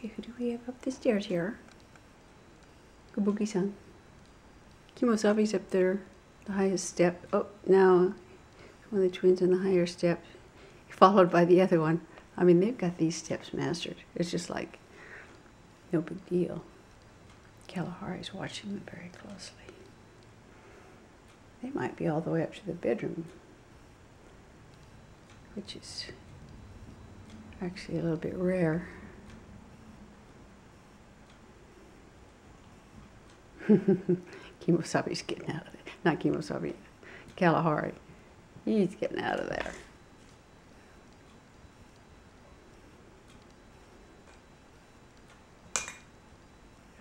Okay, who do we have up the stairs here? Kabuki-san. Kemo Sabe's up there, the highest step. Oh, now one of the twins on the higher step, followed by the other one. I mean, they've got these steps mastered. It's just like no big deal. Kalahari's watching them very closely. They might be all the way up to the bedroom, which is actually a little bit rare. Kemo Sabe's getting out of there. Not Kemo Sabe, Kalahari. He's getting out of there.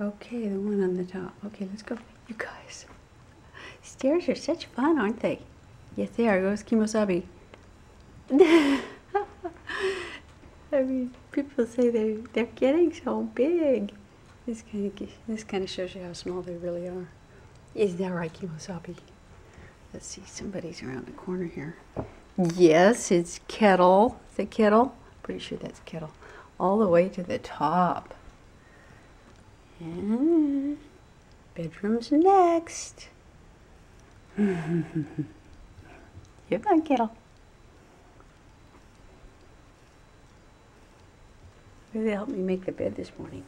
Okay, the one on the top. Okay, let's go. You guys. Stairs are such fun, aren't they? Yes, they are. Goes Kemo Sabe. I mean, people say they're getting so big. This kind of shows you how small they really are. Is that right, Kemo Sabe? Let's see, somebody's around the corner here. Yes, it's Kettle. Is it Kettle? Pretty sure that's Kettle. All the way to the top. And bedroom's next. Here on, Kettle. Really helped me make the bed this morning.